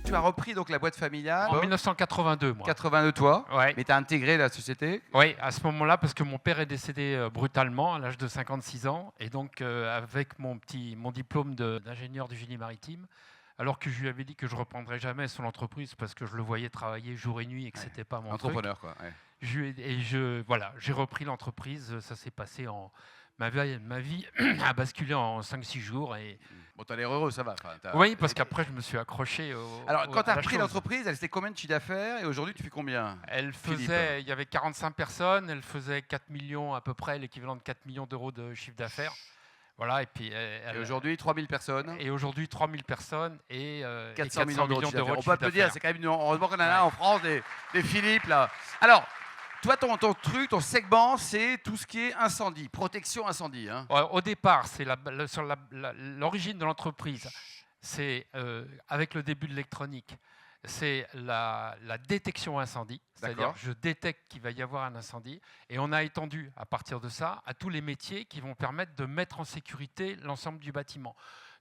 tu as repris donc la boîte familiale. En 1982, moi. 82, toi. Ouais. Mais tu as intégré la société. Oui, à ce moment-là, parce que mon père est décédé brutalement à l'âge de 56 ans. Et donc, avec mon diplôme d'ingénieur du génie maritime, alors que je lui avais dit que je ne reprendrais jamais son entreprise parce que je le voyais travailler jour et nuit et que c'était pas mon entrepreneur, quoi. Ouais. J'ai repris l'entreprise. Ça s'est passé en... Ma vie a basculé en 5-6 jours. Et... Bon, tu as l'air heureux, ça va. Oui, parce qu'après, je me suis accroché Alors, quand tu as repris l'entreprise, elle faisait combien de chiffre d'affaires et aujourd'hui, tu fais combien? Il y avait 45 personnes, elle faisait 4 millions à peu près, l'équivalent de 4 millions d'euros de chiffre d'affaires. Voilà, et puis... aujourd'hui, 3000 personnes. Et aujourd'hui, 3000 personnes et 400 millions d'euros de chiffre d'affaires. On peut applaudir, c'est quand même... Heureusement qu'on en a en France, des Philippe, là. Alors... Toi, ton truc, ton segment, c'est tout ce qui est incendie, protection incendie. Hein. Au départ, c'est l'origine de l'entreprise. C'est avec le début de l'électronique. C'est la détection incendie. C'est-à-dire, je détecte qu'il va y avoir un incendie. Et on a étendu, à partir de ça, à tous les métiers qui vont permettre de mettre en sécurité l'ensemble du bâtiment.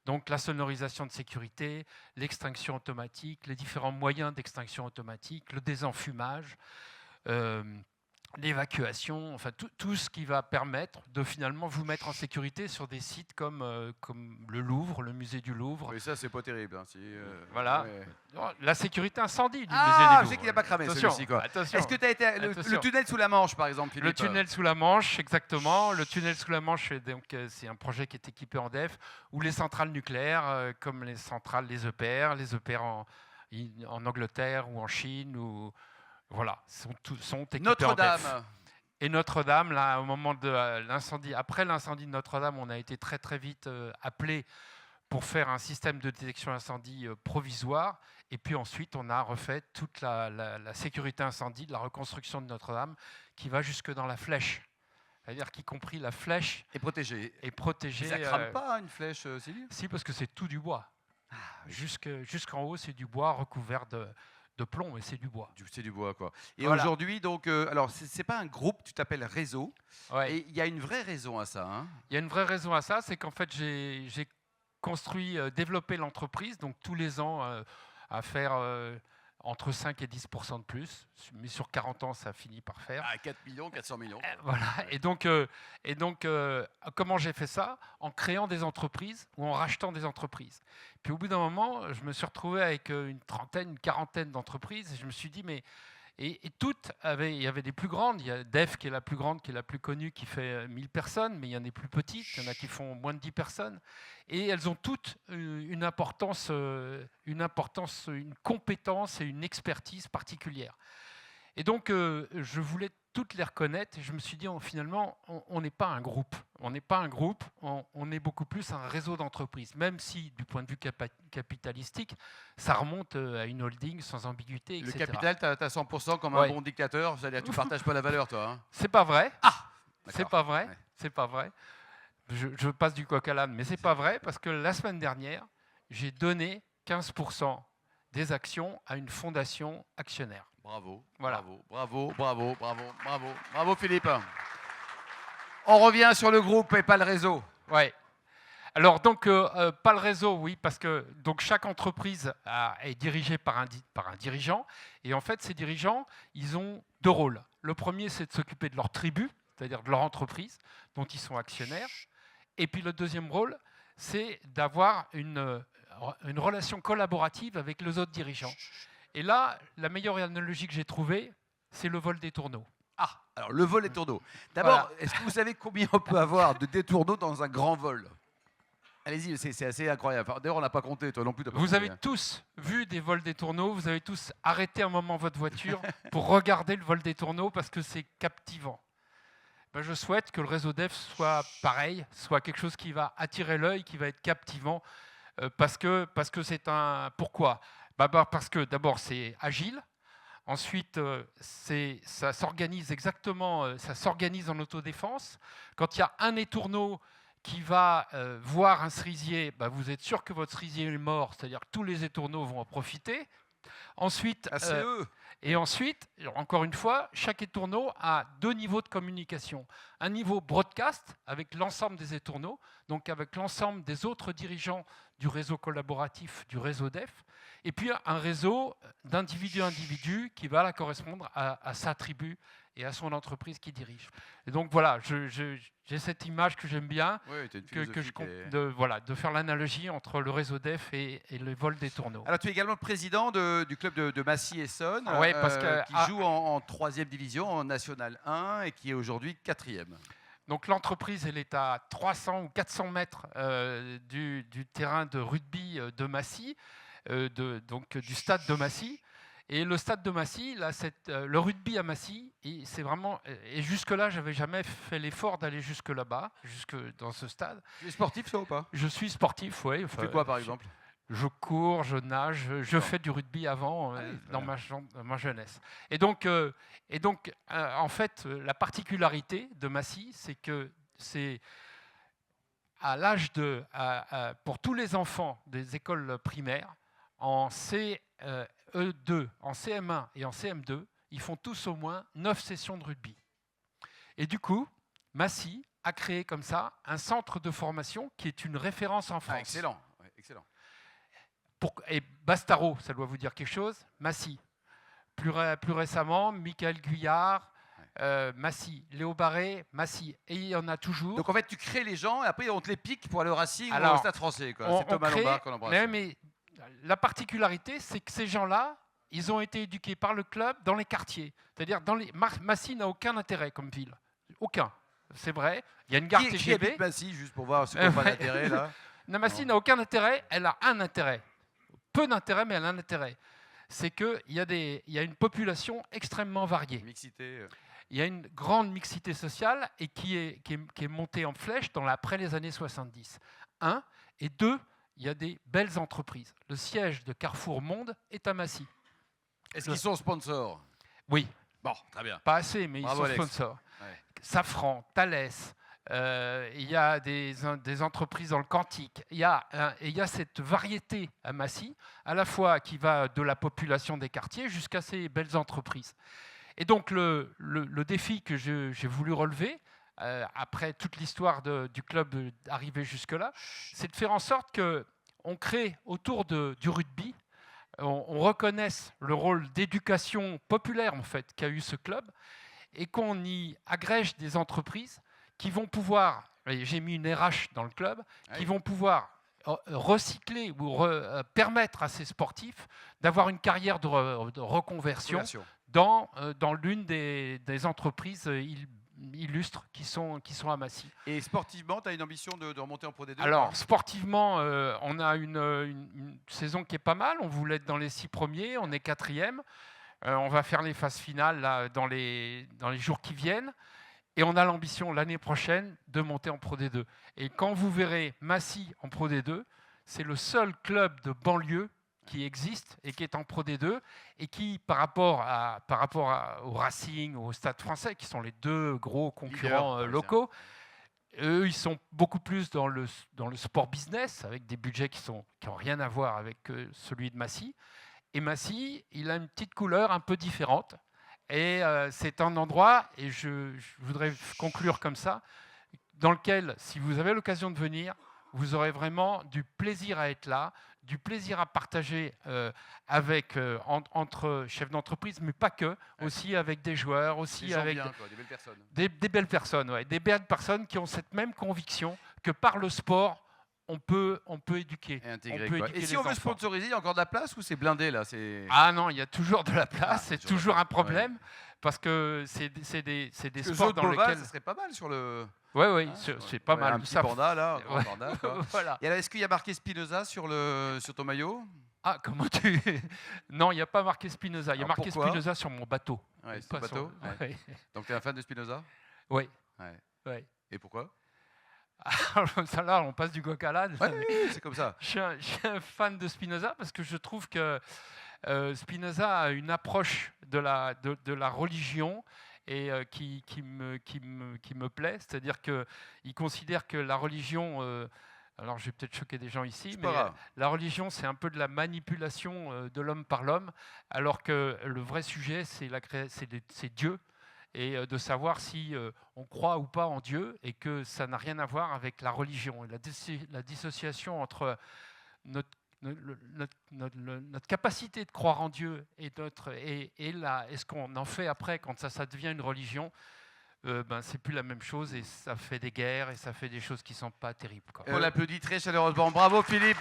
Donc, la sonorisation de sécurité, l'extinction automatique, les différents moyens d'extinction automatique, le désenfumage. L'évacuation, enfin tout ce qui va permettre de finalement vous mettre en sécurité sur des sites comme le Louvre, le musée du Louvre. Mais ça, c'est pas terrible. Hein, voilà. Ouais. Non, la sécurité incendie du musée du Louvre. Ah, je sais qu'il n'a pas cramé celui-ci. Est-ce que tu as été le tunnel sous la Manche, par exemple, Philippe? Le tunnel sous la Manche, exactement. Le tunnel sous la Manche, c'est un projet qui est équipé en DEF, où les centrales nucléaires, comme les centrales, les EPR en Angleterre ou en Chine ou... Voilà, sont équipés Notre-Dame. Et Notre-Dame, là, au moment de l'incendie, après l'incendie de Notre-Dame, on a été très très vite appelé pour faire un système de détection incendie provisoire. Et puis ensuite, on a refait toute la sécurité incendie de la reconstruction de Notre-Dame qui va jusque dans la flèche. C'est-à-dire qu'y compris la flèche est protégée. Ça ne crame pas une flèche, Sylvie? Si, parce que c'est tout du bois. Ah, jusqu'en haut, c'est du bois recouvert de plomb, mais c'est du bois. C'est du bois, quoi. Et voilà. Aujourd'hui, donc, alors, c'est pas un groupe, tu t'appelles Réseau. Ouais. Et il y a une vraie raison à ça. Hein. Il y a une vraie raison à ça, c'est qu'en fait, j'ai construit, développé l'entreprise, donc tous les ans, à faire entre 5 et 10% de plus. Mais sur 40 ans, ça finit par faire. Ah, 4 millions, 400 millions. Voilà. Et donc comment j'ai fait ça? En créant des entreprises ou en rachetant des entreprises. Puis au bout d'un moment, je me suis retrouvé avec une quarantaine d'entreprises et je me suis dit, mais... Et toutes il y avait des plus grandes. Il y a DEF qui est la plus grande, qui est la plus connue, qui fait 1000 personnes, mais il y en a des plus petites, il y en a qui font moins de 10 personnes. Et elles ont toutes une importance, une compétence et une expertise particulière. Et donc, je voulais toutes les reconnaître. Et je me suis dit, finalement, on n'est pas un groupe. On n'est pas un groupe, on est beaucoup plus un réseau d'entreprises. Même si, du point de vue capitalistique, ça remonte à une holding sans ambiguïté, etc. Le capital, tu as 100% comme un bon dictateur. C'est-à-dire que tu ne partages pas la valeur, toi. Hein. C'est pas vrai. Ah, c'est pas vrai. Ouais. C'est pas vrai. Je passe du coq à l'âne, mais c'est pas vrai parce que la semaine dernière, j'ai donné 15% des actions à une fondation actionnaire. Bravo, voilà. Bravo Philippe. On revient sur le groupe et pas le réseau. Ouais. Alors donc pas le réseau, oui, parce que donc chaque entreprise est dirigée par un dirigeant et en fait ces dirigeants, ils ont deux rôles. Le premier, c'est de s'occuper de leur tribu, c'est-à-dire de leur entreprise dont ils sont actionnaires, et puis le deuxième rôle, c'est d'avoir une relation collaborative avec les autres dirigeants. Et là, la meilleure analogie que j'ai trouvée, c'est le vol des tourneaux. Ah, alors le vol des tourneaux. D'abord, est-ce que vous savez combien on peut avoir de détourneaux dans un grand vol? Allez-y, c'est assez incroyable. D'ailleurs, on n'a pas compté, toi non plus. Vous avez tous vu des vols des tourneaux, vous avez tous arrêté un moment votre voiture pour regarder le vol des tourneaux parce que c'est captivant. Ben, je souhaite que le réseau DEF soit pareil, soit quelque chose qui va attirer l'œil, qui va être captivant, parce que c'est un... Pourquoi? Parce que d'abord, c'est agile. Ensuite, ça s'organise exactement, ça s'organise en autodéfense. Quand il y a un étourneau qui va voir un cerisier, vous êtes sûr que votre cerisier est mort, c'est-à-dire que tous les étourneaux vont en profiter. Ensuite, Et ensuite, encore une fois, chaque étourneau a 2 niveaux de communication. Un niveau broadcast avec l'ensemble des étourneaux, donc avec l'ensemble des autres dirigeants du réseau collaboratif, du réseau DEF, et puis un réseau d'individu à individu qui va là correspondre à sa tribu et à son entreprise qu'il dirige. Et donc voilà, j'ai cette image que j'aime bien, Oui, tu as une que philosophie de faire l'analogie entre le réseau DEF et le vol des tourneaux. Alors, tu es également le président du club de Massy-Essonne, Ouais, parce que, qui joue en 3e division, en National 1, et qui est aujourd'hui 4e. Donc l'entreprise, elle est à 300 ou 400 mètres du terrain de rugby de Massy, donc du stade de Massy. Et le stade de Massy, là, le rugby à Massy, c'est vraiment. Et jusque-là, j'avais jamais fait l'effort d'aller jusque là-bas, jusque dans ce stade. Tu es sportif, toi, ou pas? Je suis sportif, oui. Tu fais quoi, par exemple? Je cours, je nage, je fais du rugby avant dans ma jeunesse. Et donc, en fait, la particularité de Massy, c'est que c'est à l'âge pour tous les enfants des écoles primaires, en CE2, en CM1 et en CM2, ils font tous au moins 9 sessions de rugby. Et du coup, Massy a créé comme ça un centre de formation qui est une référence en France. Ah, excellent, ouais, excellent. Et Bastaro, ça doit vous dire quelque chose. Massy. Plus récemment, Michael Guyard, Massy. Léo Barré, Massy. Et il y en a toujours. Donc en fait, tu crées les gens et après on te les pique pour aller au Racing ou au Stade Français. C'est Thomas Lombard qu'on embrasse. Mais la particularité, c'est que ces gens-là, ils ont été éduqués par le club dans les quartiers. C'est-à-dire, Massy n'a aucun intérêt comme ville. Aucun. C'est vrai. Il y a une gare TGV. Qui habite Massy, juste pour voir ce qu'on n'a pas d'intérêt là? Massy n'a aucun intérêt. Elle a un intérêt. Peu d'intérêt, mais elle a un intérêt. C'est qu'il y a une population extrêmement variée. Mixité. Il y a une grande mixité sociale et qui est montée en flèche après les années 70. Un. Et deux, il y a des belles entreprises. Le siège de Carrefour Monde est à Massy. Est-ce qu'ils sont sponsors? Oui. Bon, très bien. Pas assez, mais Bravo, ils sont sponsors. Ouais. Safran, Thales, il y a des entreprises dans le Cantique. Il y a cette variété à Massy, à la fois qui va de la population des quartiers jusqu'à ces belles entreprises. Et donc le défi que j'ai voulu relever, après toute l'histoire du club arrivé jusque-là, c'est de faire en sorte qu'on crée autour du rugby, on reconnaisse le rôle d'éducation populaire en fait qu'a eu ce club, et qu'on y agrège des entreprises qui vont pouvoir, j'ai mis une RH dans le club, qui vont pouvoir recycler ou permettre à ces sportifs d'avoir une carrière de reconversion dans l'une des entreprises illustres qui sont à Massy. Et sportivement, tu as une ambition de remonter en Pro D2? Alors, sportivement, on a une saison qui est pas mal. On voulait être dans les 6 premiers, on est 4e. On va faire les phases finales là, dans les jours qui viennent. Et on a l'ambition l'année prochaine de monter en Pro D2. Et quand vous verrez Massy en Pro D2, c'est le seul club de banlieue qui existe et qui est en Pro D2 et qui, par rapport au Racing, au Stade Français, qui sont les 2 gros concurrents locaux, eux, ils sont beaucoup plus dans le sport business, avec des budgets qui n'ont rien à voir avec celui de Massy. Et Massy, il a une petite couleur un peu différente. Et c'est un endroit, et je voudrais conclure comme ça, dans lequel, si vous avez l'occasion de venir, vous aurez vraiment du plaisir à être là, du plaisir à partager entre chefs d'entreprise, mais pas que, aussi avec des joueurs, aussi avec bien, quoi, des belles personnes. Des belles personnes, ouais, des belles personnes qui ont cette même conviction que par le sport, on peut éduquer. Et intégrer. Et si on veut enfants. sponsoriser, il y a encore de la place ou c'est blindé là? Ah non, il y a toujours de la place, c'est toujours un problème, ouais. Parce que c'est des Zoo sports de dans Beauval, lesquels... ça serait pas mal sur le... Oui, c'est pas mal. Un petit panda là, un grand Ouais. panda, quoi. Voilà. Et alors, est-ce qu'il y a marqué Spinoza sur ton maillot? Ah, comment tu... Non, il n'y a pas marqué Spinoza. Il y a Alors, marqué pourquoi? Spinoza sur mon bateau. Ouais, c'est Pas ton bateau. sur- Ouais. Ouais. Donc tu es un fan de Spinoza? Oui. Ouais. Ouais. Et pourquoi? Ça là, on passe du coq à l'âne. Ouais, oui, c'est comme ça. Je suis un fan de Spinoza parce que je trouve que Spinoza a une approche de la religion et qui me plaît. C'est-à-dire qu'il considère que la religion Alors, je vais peut-être choquer des gens ici, C'est mais pas grave. la religion, c'est un peu de la manipulation de l'homme par l'homme, alors que le vrai sujet, c'est Dieu, et de savoir si on croit ou pas en Dieu, et que ça n'a rien à voir avec la religion. Et la dissociation entre notre capacité de croire en Dieu et ce qu'on en fait après, quand ça devient une religion, c'est plus la même chose, et ça fait des guerres et ça fait des choses qui sont pas terribles, quoi. On l'applaudit très chaleureusement. Bravo Philippe.